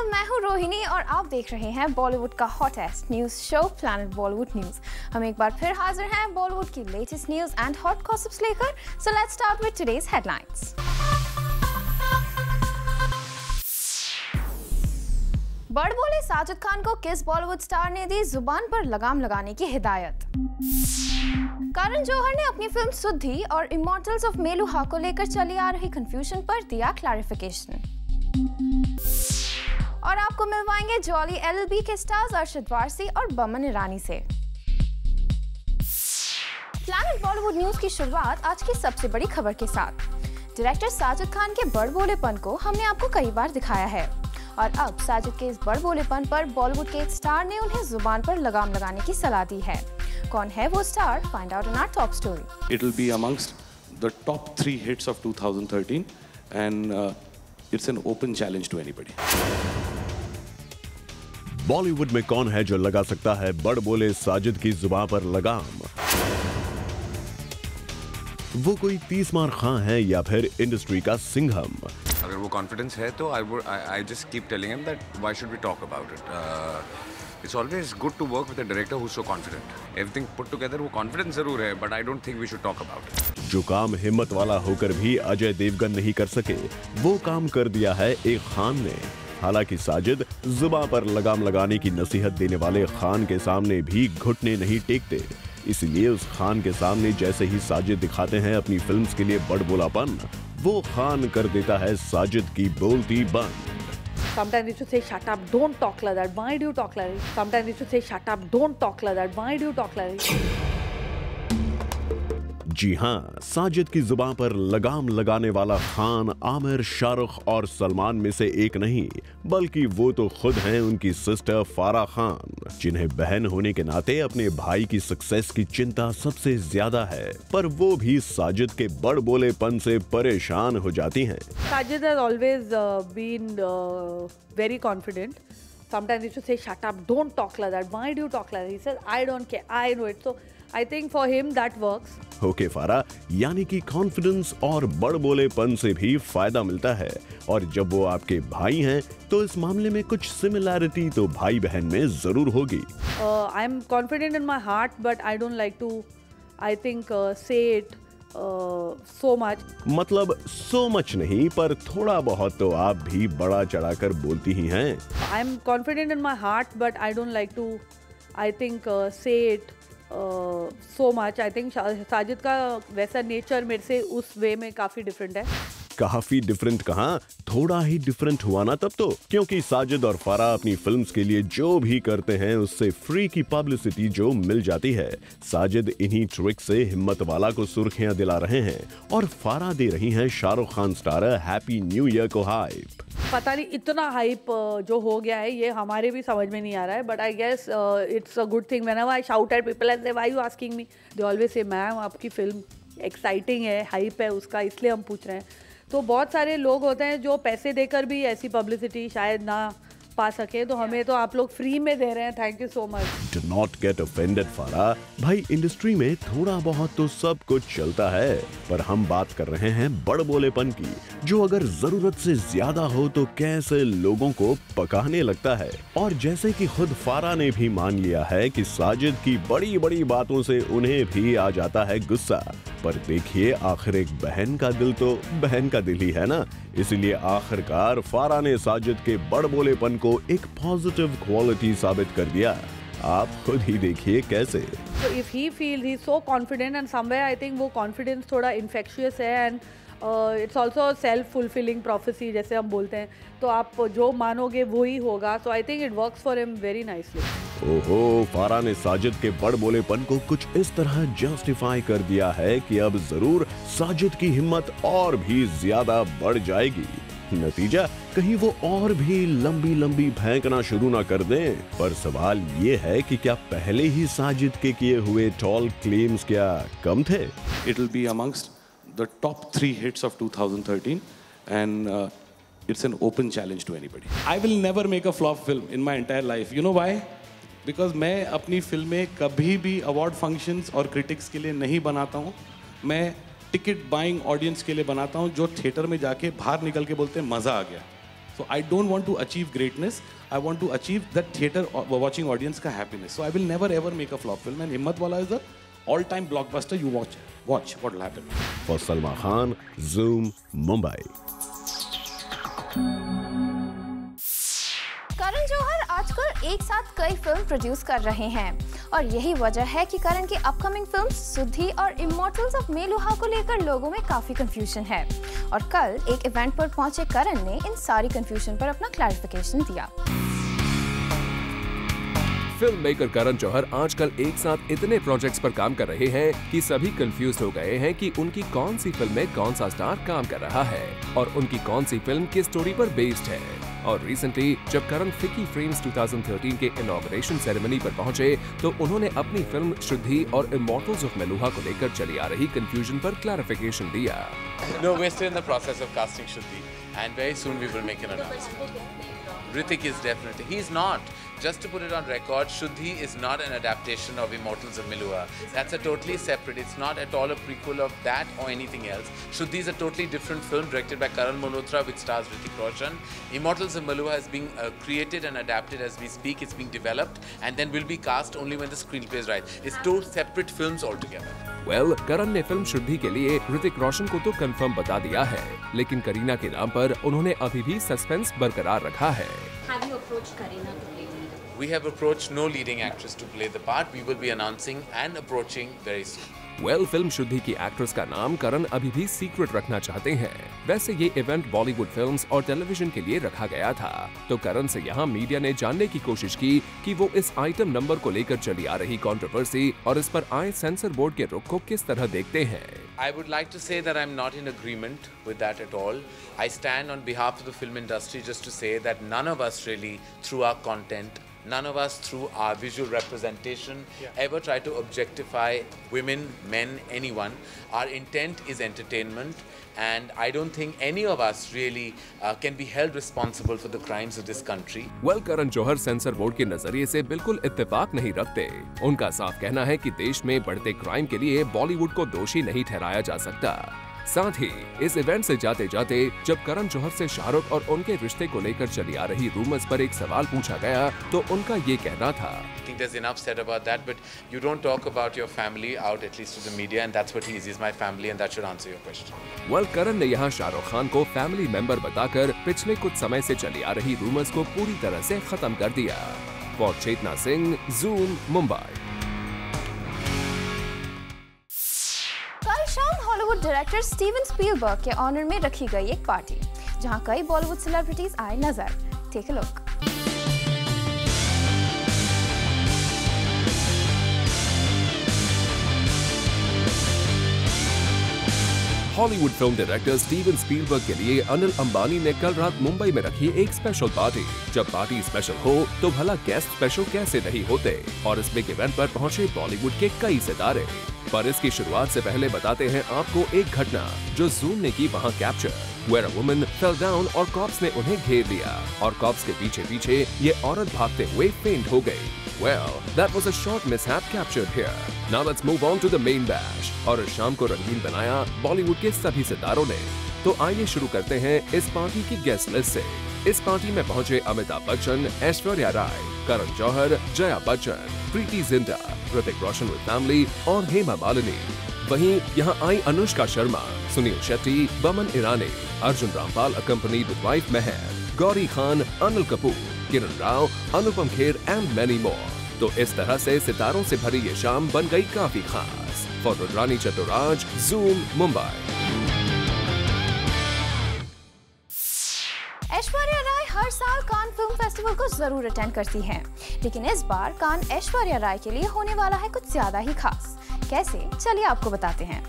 मैं हूँ रोहिणी और आप देख रहे हैं बॉलीवुड का hottest news show Planet Bollywood News. हम एक बार फिर हाजिर हैं बॉलीवुड की latest news and hot gossips लेकर। So let's start with today's headlines. बड़बोले साजिद खान को किस बॉलीवुड स्टार ने दी जुबान पर लगाम लगाने की हिदायत। करण जौहर ने अपनी फिल्म सुद्धि और इमॉर्टल्स ऑफ मेलुहा को लेकर चली आ रही कंफ्यूजन पर दिया क्लैरिफिकेशन। और आपको मिलवाएंगे जॉली एलएलबी के स्टार्स अरशद वारसी और बमन ईरानी से। प्लैनेट बॉलीवुड न्यूज की शुरुआत आज की सबसे बड़ी खबर के साथ। डायरेक्टर साजिद खान के बड़बोलेपन को हमने आपको कई बार दिखाया है और अब साजिद के इस बड़बोलेपन पर बॉलीवुड के एक स्टार ने उन्हें जुबान पर लगाम लगाने की सलाह दी है। कौन है वो star? Find out in our top story. It will be amongst the top 3 hits of 2013 and it's an open challenge to anybody. Bollywood में कौन है जो लगा सकता है बड़बोले साजिद की जुबान पर लगाम? वो कोई 30 मार खां है या फिर इंडस्ट्री का सिंघम? अगर वो कॉन्फिडेंस है तो I just keep telling him that why should we talk about it? It's always good to work with a director who's so confident. Everything put together वो confidence जरूर है, but I don't think we should talk about it. जो काम हिम्मत वाला होकर भी अजय देवगन नहीं कर सके, वो काम कर दिया है एक खान ने। हालांकि साजिद जुबान पर लगाम लगाने की नसीहत देने वाले खान के सामने भी घुटने नहीं टेकते, इसलिए उस खान के सामने जैसे ही साजिद दिखाते हैं अपनी फिल्म्स के लिए बड़बोलापन, वो खान कर देता है साजिद की बोलती बंद। Sometimes you should say, shut up, don't talk like that. Why do you talk like that? Sometimes you should say, shut up, don't talk like that. Why do you talk like that? जी हाँ, साजिद की जुबान पर लगाम लगाने वाला खान आमिर, शाहरुख और सलमान में से एक नहीं, बल्कि वो तो खुद हैं उनकी सिस्टर फारा खान, जिन्हें बहन होने के नाते अपने भाई की सक्सेस की चिंता सबसे ज्यादा है। पर वो भी साजिद के बड़बोलेपन से परेशान हो जाती हैं। Sajid has always been very confident. Sometimes you should say, shut up, don't talk like that. Why do you talk like that? He says, I don't care, I know it. So I think for him that works. Okay फारा, यानी कि confidence और बड़बोलेपन से भी फायदा मिलता है, और जब वो आपके भाई हैं तो इस मामले में कुछ सिमिलैरिटी तो भाई बहन में जरूर होगी। I am confident in my heart, but I don't like to, I think, say it so much. मतलब so much नहीं, पर थोड़ा बहुत तो आप भी बड़ा चढ़ाकर बोलती ही हैं। I am confident in my heart, but I don't like to, I think, say it so much. I think Sajid का वैसा नेचर मेरे से उस वे में काफी डिफरेंट है। काफी डिफरेंट कहाँ, थोड़ा ही डिफरेंट हुआ ना तब तो, क्योंकि साजिद और फारा अपनी फिल्म्स के लिए जो भी करते हैं उससे फ्री की पब्लिसिटी जो मिल जाती है। साजिद इन्हीं ट्रिक से हिम्मत वाला को सुर्खियां दिला रहे हैं और फारा दे रही हैं Shahrukh Khan starrer happy new year को हाइप। पता नहीं इतना हाइप जो हो गया है, ये हमारे भी समझ में नहीं आ रहा है, but I guess it's a good thing. Whenever I shout at people and say why you asking me, they always say ma'am आपकी फिल्म एक्साइटिंग है, हाइप है उसका, इसलिए हम पूछ रहे हैं। तो बहुत सारे लोग होते हैं जो पैसे देकर भी ऐसी पब्लिसिटी शायद ना पा सके, तो हमें तो आप लोग फ्री में दे रहे हैं। Thank you so much. Do not get offended फारा, भाई इंडस्ट्री में थोड़ा बहुत तो सब कुछ चलता है, पर हम बात कर रहे हैं बड़बोलेपन की, जो अगर जरूरत से ज्यादा हो तो कैसे लोगों को पकाने लगता है। और जैसे कि खुद फारा ने भी मान लिया है कि साजिद की बड़ी बड़ी बातों से उन्हें भी आ जाता है गुस्सा, पर देखिए आखिर एक बहन का दिल तो बहन का दिल ही है ना, इसलिए आखिरकार फारा ने साजिद के बड़बोलेपन को एक पॉजिटिव क्वालिटी साबित कर दिया। आप खुद ही देखिए कैसे। So if he feels he's so confident and somewhere I think वो confidence थोड़ा infectious है and it's also a self-fulfilling prophecy जैसे हम बोलते हैं, तो आप जो मानोगे वो ही होगा। So I think it works for him very nicely. ओहो, फारा ने साजिद के बड़बोलेपन को कुछ इस तरह जस्टिफाई कर दिया है कि अब जरूर साजिद की हिम्मत और भी ज्यादा बढ़ जाएगी। नतीजा, कहीं वो और भी लंबी लंबी फेंकना शुरू ना कर दें। पर सवाल ये है कि क्या पहले ही साजिद के किए हुए टॉल क्लेम्स क्या कम थे? It will be amongst the top 3 hits of 2013 and it's an open challenge to anybody. I will never make a flop film in my entire life. You know why? Because मैं अपनी फिल्में कभी भी award functions और critics के लिए नहीं बनाता हूँ। मैं टिकट बाइंग ऑडियंस के लिए बनाता हूँ, जो थिएटर में जाके बाहर निकल के बोलते हैं मज़ा आ गया। So I don't want to achieve greatness. I want to achieve that theater watching audience ka happiness. So I will never ever make a flop film. And Himmatwala is the all-time blockbuster. You watch what will happen. For Salma Khan, Zoom, Mumbai. Karan Johar आजकल एक साथ कई film produce कर रहे हैं और यही वजह है कि करण की अपकमिंग फिल्म सुद्धि और इमॉर्टल्स ऑफ मेलुहा को लेकर लोगों में काफी कंफ्यूजन है और कल एक इवेंट पर पहुंचे करण ने इन सारी कंफ्यूजन पर अपना क्लैरिफिकेशन दिया। फिल्म मेकर करण जौहर आजकल एक साथ इतने प्रोजेक्ट्स पर काम कर रहे हैं कि सभी कंफ्यूज हो गए हैं कि उनकी कौन सी फिल्म में कौन सा स्टार काम कर रहा है और उनकी कौन सी फिल्म किस स्टोरी पर बेस्ड है। और रिसेंटली जब करण फिकी फ्रेम्स 2013 के इनॉग्रेशन सेरेमनी पर पहुंचे तो उन्होंने अपनी फिल्म शुद्धि और इमॉर्टल्स ऑफ मेलुहा को लेकर चली आ रही कंफ्यूजन पर क्लैरिफिकेशन दिया। No, we're still in the process of casting Shuddhi, and very soon we will make an announcement. Ritik is definitely. He's not. Just to put it on record, Shuddhi is not an adaptation of Immortals of Meluha. That's a totally separate. It's not at all a prequel of that or anything else. Shuddhi is a totally different film directed by Karan Malhotra, which stars Hrithik Roshan. Immortals of Meluha is being created and adapted as we speak. It's being developed and then will be cast only when the screenplay is right. It's two separate films altogether. Well, करण ने film शुद्धि के लिए ऋतिक रोशन को तो confirm बता दिया है, लेकिन करीना के नाम पर उन्होंने अभी भी सस्पेंस बरकरार रखा है। Have you approached Kareena to play lead? We have approached no leading actress to play the part. We will be announcing and approaching very soon. Well, film शुद्धि की एक्ट्रेस का नाम करण अभी भी सीक्रेट रखना चाहते हैं। वैसे ये इवेंट बॉलीवुड फिल्म्स और टेलीविजन के लिए रखा गया था, तो करण से यहाँ मीडिया ने जानने की कोशिश की कि वो इस आइटम नंबर को लेकर चली आ रही कंट्रोवर्सी और इस पर आए सेंसर बोर्ड के रुख को किस तरह देखते हैं। I would like to say that I'm not in agreement with that at all. I stand on behalf of the film industry just to say that none of us really, through our content, none of us through our visual representation ever try to objectify women, men, anyone. Our intent is entertainment, and I don't think any of us really can be held responsible for the crimes of this country. Well, Karan Johar censor board के नजरिए से बिल्कुल इत्तेफाक नहीं रखते। उनका साफ कहना है कि देश में बढ़ते क्राइम के लिए बॉलीवुड को दोषी नहीं ठहराया जा सकता। साथ ही इस इवेंट से जाते जाते जब करण जौहर से शाहरुख और उनके रिश्ते को लेकर चली आ रही रूमर्स पर एक सवाल पूछा गया तो उनका ये कहना था, I think there's enough said about that, but you don't talk about your family out, at least to the media, and that's what he is. He's my family, and that should answer your question. Well, करण ने यहाँ शाहरुख खान को family member बताकर पिछले कुछ समय से चली आ रही रूमर्स को पूरी तरह से खत्म कर दिया। For Chetna Singh, Zoom, Mumbai. कल शाम हॉलीवुड डायरेक्टर स्टीवन स्पीलबर्ग के ऑनर में रखी गई एक पार्टी जहां कई बॉलीवुड सेलिब्रिटीज आए नजर। Take a look. Hollywood film director Steven Spielberg के लिए अनिल अंबानी ने कल रात मुंबई में रखी एक स्पेशल पार्टी। जब पार्टी स्पेशल हो तो भला गेस्ट स्पेशल कैसे नहीं होते, और इस बिग इवेंट पर पहुंचे बॉलीवुड के कई सितारे। पर इसकी शुरुआत से पहले बताते हैं आपको एक घटना जो जूम ने की वहां capture, where a woman fell down और कॉप्स ने उन्हें घेर लिया और कॉप्स के पीछे पीछे ये औरत भागते हुए फेंट हो गई। Well, that was a short mishap captured here. Now let's move on to the main bash. और इस शाम को रंगीन बनाया बॉलीवुड के सभी सितारों ने। तो आइए शुरू करते हैं इस पार्टी की गेस्ट लिस्ट से। इस पार्टी में पहुंचे अमिताभ बच्चन, ऐश्वर्या राय, करण जौहर, जया बच्चन, प्रीति जिंटा, ऋतिक रोशन विद फैमिली और हेमा मालिनी। वहीं यहाँ आई Anushka Sharma, Sunil Shetty, Boman Irani, Arjun Rampal accompanied with wife Mehr, Gauri Khan, Anil Kapoor, Kiran Rao, Anupam Kher and many more. तो इस तरह से सितारों से भरी ये शाम बन गई काफी खास। For Rudrani Chaturaj, Zoom, Mumbai. ऐश्वर्या राय हर साल कान फिल्म फेस्टिवल को जरूर अटेंड करती हैं, लेकिन इस बार कान ऐश्वर्या राय के लिए होने वाला है कुछ ज्यादा ही खास। कैसे, चलिए आपको बताते हैं।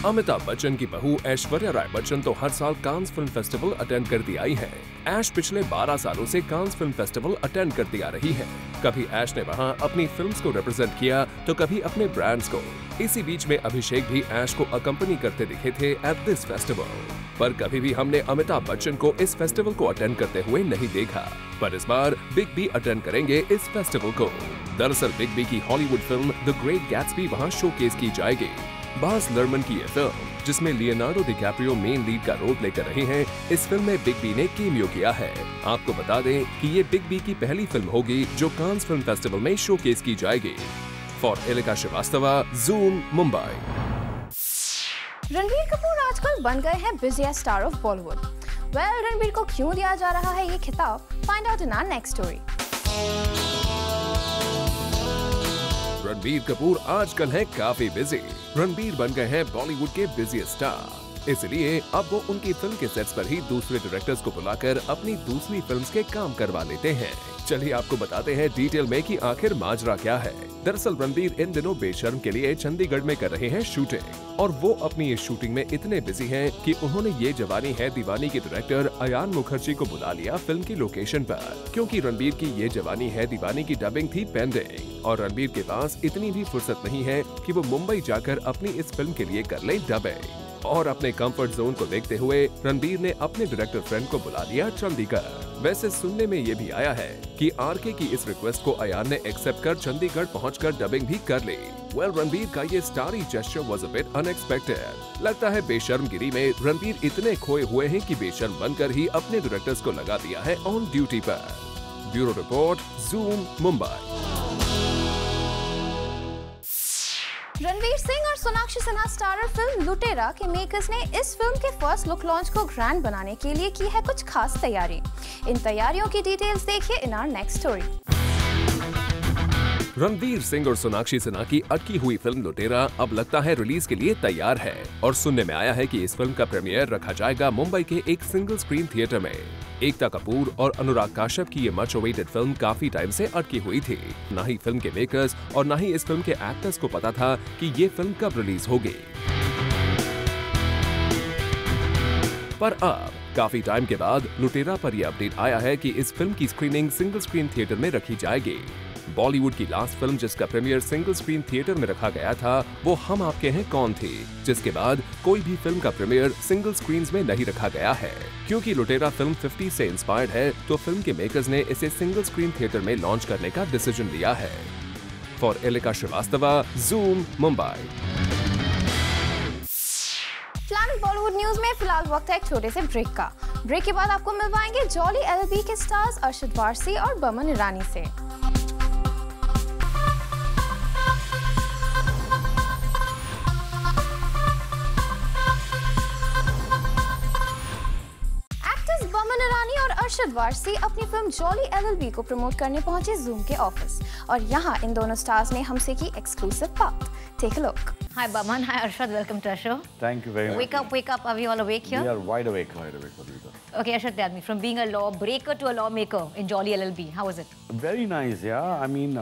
अमिताभ बच्चन की बहू ऐश्वर्या राय बच्चन तो हर साल कांस फिल्म फेस्टिवल अटेंड करती आई है। ऐश पिछले 12 सालों से कांस फिल्म फेस्टिवल अटेंड करती आ रही है। कभी ऐश ने वहां अपनी फिल्म्स को रिप्रेजेंट किया तो कभी अपने ब्रांड्स को। इसी बीच में अभिषेक भी ऐश को अकम्पनी करते दिखे थे एट दिस फेस्टिवल। पर कभी भी हमने अमिताभ बच्चन को इस फेस्टिवल को अटेंड करते हुए नहीं देखा। पर इस बार बिग बी अटेंड करेंगे इस फेस्टिवल को। दरअसल बिग बी की Hollywood film the great Gatsby वहां शोकेस की जाएगी। बाज लर्मन की ये फिल्म, जिसमें लियोनार्डो डिकैप्रियो मेन लीड का रोल प्ले कर रहे हैं, इस फिल्म में बिग बी ने कैमियो किया है। आपको बता दें कि ये बिग बी की पहली फिल्म होगी जो कांस फिल्म फेस्टिवल में शोकेस की जाएगी। For Elika Srivastava, Zoom, Mumbai. रणबीर कपूर आजकल बन गए हैं busiest star of Bollywood. Ranbir को क्यों दिया जा रहा है ये खिताब? Find out in our next story. Ranbir Kapoor आजकल हैं काफी बिजी। रणबीर बन गए हैं बॉलीवुड के बिजीएस्ट स्टार, इसलिए अब वो उनकी फिल्म के सेट्स पर ही दूसरे डायरेक्टर्स को बुलाकर अपनी दूसरी फिल्म्स के काम करवा लेते हैं। चलिए आपको बताते हैं डिटेल में कि आखिर माजरा क्या है। दरअसल रणबीर इन दिनों बेशर्म के लिए चंडीगढ़ में कर रहे हैं शूटिंग, और वो अपनी इस शूटिंग में इतने बिजी हैं कि उन्होंने ये जवानी है दीवानी के डायरेक्टर अयान मुखर्जी को बुला लिया फिल्म की लोकेशन पर, क्योंकि रणबीर की ये जवानी है दीवानी की डबिंग थी पेंडिंग, और रणबीर के पास इतनी भी फुर्सत नहीं है कि वो मुंबई जाकर अपनी इस फिल्म के लिए कर ले डबिंग। और अपने कंफर्ट जोन को देखते हुए रणबीर ने अपने डायरेक्टर फ्रेंड को बुला लिया चंडीगढ़। वैसे सुनने में ये भी आया है कि आरके की इस रिक्वेस्ट को अयान ने एक्सेप्ट कर चंडीगढ़ पहुंचकर डबिंग भी कर ली। रणबीर का ये starry gesture was a bit unexpected. लगता है बेशर्मगिरी में रणबीर इतने खोए हुए हैं कि बेशर्म बनकर ही अपने डायरेक्टर्स को लगा दिया है ऑन ड्यूटी पर। Bureau report, zoom, Mumbai. Ranveer Singh और सोनाक्षी सिन्हा स्टारर फिल्म लुटेरा के मेकर्स ने इस फिल्म के फर्स्ट लुक लॉन्च को ग्रैंड बनाने के लिए की है कुछ खास तैयारी। इन तैयारियों की डिटेल्स देखिए in our next story. Ranveer Singh और सोनाक्षी सिन्हा की अटकी हुई फिल्म लुटेरा अब लगता है रिलीज के लिए तैयार है, और सुनने में आया है कि इस फिल्म का प्रीमियर रखा जाएगा मुंबई के एक सिंगल स्क्रीन थिएटर में। एकता कपूर और अनुराग काश्यप की ये मच अवेटेड फिल्म काफी टाइम से अटकी हुई थी। न ही फिल्म के मेकर्स और न ही इस फिल्म के एक्टर्स को पता था कि ये फिल्म कब रिलीज होगी। पर अब काफी टाइम के बाद लुटेरा पर यह अपडेट आया है कि इस फिल्म की स्क्रीनिंग सिंगल स्क्रीन थिएटर में रखी जाएगी। बॉलीवुड की लास्ट फिल्म जिसका प्रीमियर सिंगल स्क्रीन थिएटर में रखा गया था वो हम आपके हैं कौन थी, जिसके बाद कोई भी फिल्म का प्रीमियर सिंगल स्क्रीन्स में नहीं रखा गया है। क्योंकि लुटेरा फिल्म 50 से इंस्पायर्ड है, तो फिल्म के मेकर्स ने इसे सिंगल स्क्रीन थिएटर में लॉन्च करने का डिसीजन लिया है। For Elika Srivastava, Zoom, Mumbai. Planet Bollywood news में फिलहाल वक्त है एक छोटे से ब्रेक का। ब्रेक के बाद आपको मिलवाएंगे जॉली एलएलबी के स्टार्स अरशद वारसी और बमन ईरानी से। अरशद वारसी अपनी फिल्म जॉली एलएलबी को प्रमोट करने पहुंचे ज़ूम के ऑफिस, और यहाँ इन दोनों स्टार्स ने हमसे की एक्सक्लूसिव बात। Take a look. Hi Baman, hi Arshad, welcome to our show. Thank you very much. Wake up, are we all awake here? We are wide awake, Madhurika. Okay, Arshad, tell me, from being a lawbreaker to a lawmaker in Jolly LLB, how was it? Very nice, yeah. I mean,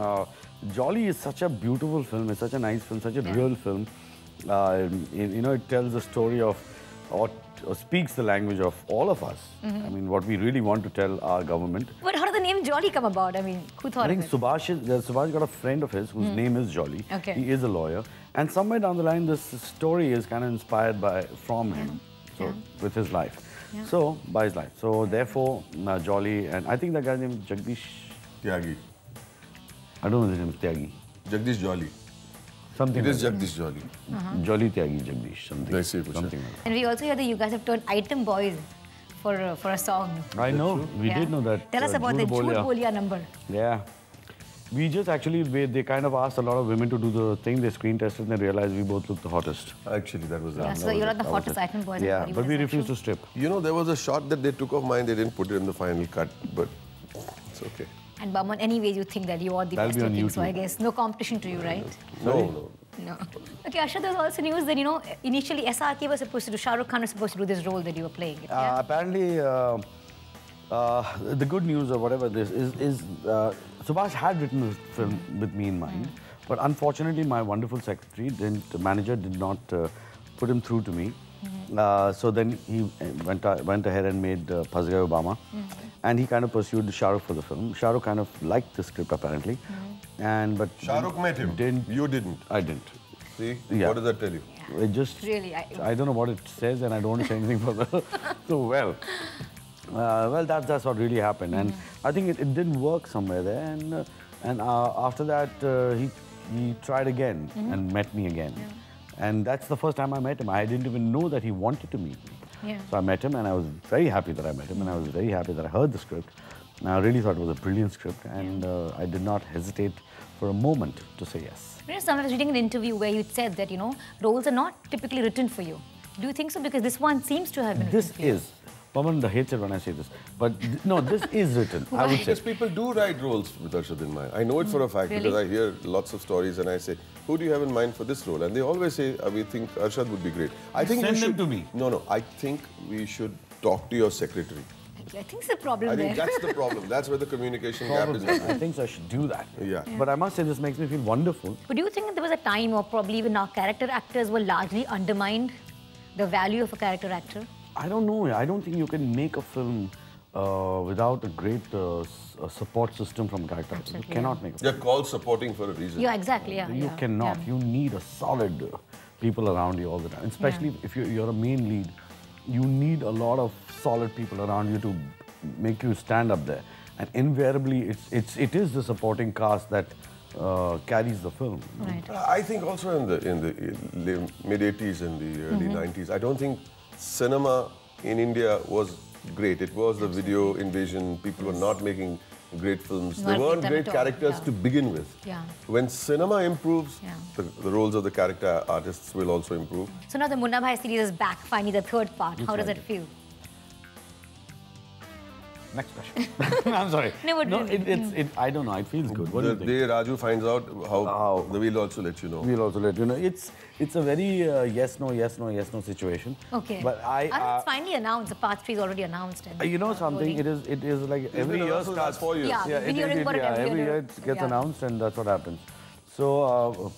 Jolly is such a beautiful film, it's such a nice film, such a real film. You know, it tells the story of, or speaks the language of all of us. I mean, what we really want to tell our government. But how did the name Jolly come about? I mean, who thought of it? I think Subhash got a friend of his whose name is Jolly. Okay. He is a lawyer. And somewhere down the line, this story is kind of inspired from him, so with his life. Yeah. So, by his life. So, therefore, Jolly, and I think that guy's name is Jagdish Tyagi. I don't know his name is Tyagi. Jagdish Jolly. Something it is like Jagdish Jolly. Jolly Tyagi Jagdish, something like that. And we also hear that you guys have turned item boys for a song. I know, we did know that. Tell us about the Jhoot Boliya number. Yeah. We just actually, they kind of asked a lot of women to do the thing. They screen tested and they realized we both looked the hottest. Actually, that was so you're not the hottest item boys. Yeah, but we refused to strip. You know, there was a shot that they took of mine. They didn't put it in the final cut, but it's okay. And Baman, anyways, you think that you are the best looking, so I guess no competition to you, right? No. Okay, Arshad, there's also news that, you know, initially SRK was supposed to do, Shah Rukh Khan was supposed to do this role that you were playing. Apparently, the good news or whatever this is Subhash had written this film with me in mind, but unfortunately my wonderful secretary, manager did not put him through to me. So then he went ahead and made Phas Gaye Obama, and he kind of pursued Shah Rukh for the film. Shah Rukh kind of liked the script apparently, but Shah Rukh met him. You didn't. I didn't. See, what does that tell you? It just really, I don't know what it says, and I don't want to say anything further. So well, that's what really happened, and I think it didn't work somewhere there, and after that he tried again and met me again. And that's the first time I met him. I didn't even know that he wanted to meet me. Yeah. So I met him, and I was very happy that I met him, and I was very happy that I heard the script. And I really thought it was a brilliant script, and I did not hesitate for a moment to say yes. You know, I was reading an interview where you said that, you know, roles are not typically written for you. Do you think so? Because this one seems to have been written for you. Pawan hates it when I say this, but no, this is written. I would say. Because people do write roles with Arshad in mind. I know it for a fact because I hear lots of stories and I say, who do you have in mind for this role? And they always say, we think Arshad would be great. I think Send you should, them to me. No, I think we should talk to your secretary. I think it's the problem I there. think that's the problem. That's where the communication gap is. I think so I should do that. Yeah. But I must say this makes me feel wonderful. But do you think that there was a time or probably even our character actors were largely undermined the value of a character actor? I don't know. I don't think you can make a film without a great support system from character actors. You cannot make a film. They're called supporting for a reason. Yeah, exactly. Yeah, You cannot. You need a solid people around you all the time. Especially if you're a main lead, you need a lot of solid people around you to make you stand up there. And invariably, it is the supporting cast that carries the film. Right. I think also in the mid 80s and the early 90s, I don't think cinema in India was great. It was the video invasion. People were not making great films. There weren't great characters to begin with. Yeah. When cinema improves, the roles of the character artists will also improve. So now the Munna Bhai series is back, finally the third part. How does it feel? Next question. I'm sorry. No, I don't know. It feels good. What do you think? The day Raju finds out how, we'll also let you know. We'll also let you know. It's a very yes, no situation. Okay. But it's finally announced. The part 3 is already announced. And you know something? It is like every year starts. 4 years. Yeah, we've been hearing about it every year it gets announced, and that's what happens. So,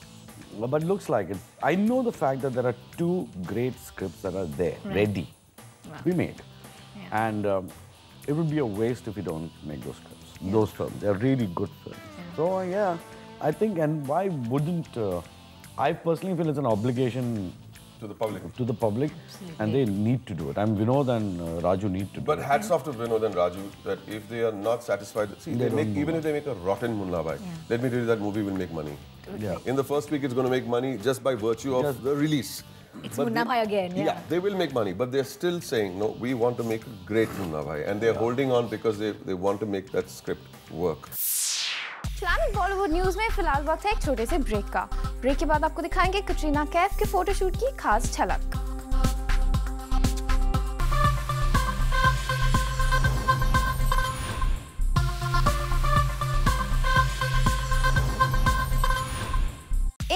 but looks like it. I know the fact that there are 2 great scripts that are there, ready, remade, and it would be a waste if we don't make those scripts, those films. They're really good films. So yeah, I think, and why wouldn't, I personally feel it's an obligation to the public. Absolutely. And they need to do it. And Vinod and Raju need to do it. But hats off to Vinod and Raju that if they are not satisfied, see, even if they make a rotten Munna Bhai, let me tell you that movie will make money. Yeah. In the first week, it's going to make money just by virtue of the release. It's Munna Bhai again, Yeah, they will make money, but they're still saying, no, we want to make a great Munna Bhai. And they're holding on because they want to make that script work. Planet Bollywood news में फिलहाल वक्त है एक छोटे से break का। Break के बाद आपको दिखाएंगे कटरीना कैफ के फोटोशूट की खास झलक।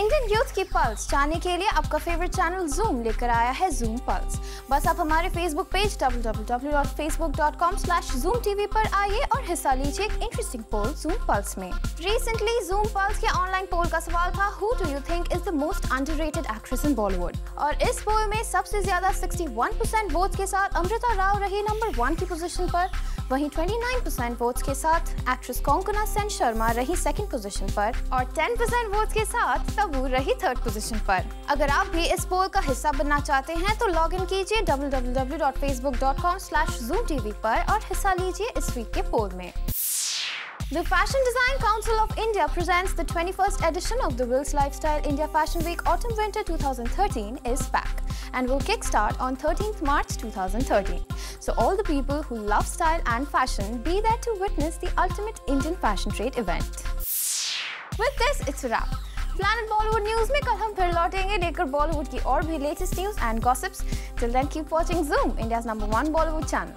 इंडियन यूथ की पल्स जानने के लिए आपका फेवरेट चैनल जूम लेकर आया है जूम पल्स। बस आप हमारे फेसबुक पेज www.facebook.com/zoomtv पर आइए और हिस्सा लीजिए एक इंटरेस्टिंग पोल जूम पल्स में। रिसेंटली जूम पल्स के ऑनलाइन पोल का सवाल था who do you think is the most underrated actress in Bollywood, और इस पोल में सबसे ज्यादा 61% वोट्स के साथ अमृता राव रही नंबर 1 की पोजीशन पर, वहीं 29% वोट्स के साथ एक्ट्रेस कोंकणा सेन शर्मा रही सेकंड पोजीशन पर, और 10% वोट्स के साथ तबू रही थर्ड पोजीशन पर। अगर आप भी इस पोल का हिस्सा बनना चाहते हैं तो लॉग इन कीजिए www.facebook.com/zoomtv पर और हिस्सा लीजिए इस वीक के पोल में। The Fashion Design Council of India presents the 21st edition of the Wills Lifestyle India Fashion Week Autumn Winter 2013 is back and will kickstart on 13th March 2013. So all the people who love style and fashion, be there to witness the ultimate Indian fashion trade event. With this, it's a wrap. Planet Bollywood news में कल हम फिर लौटेंगे लेकर बॉलीवुड की और भी latest news and gossips. Till then keep watching Zoom, India's number 1 Bollywood channel.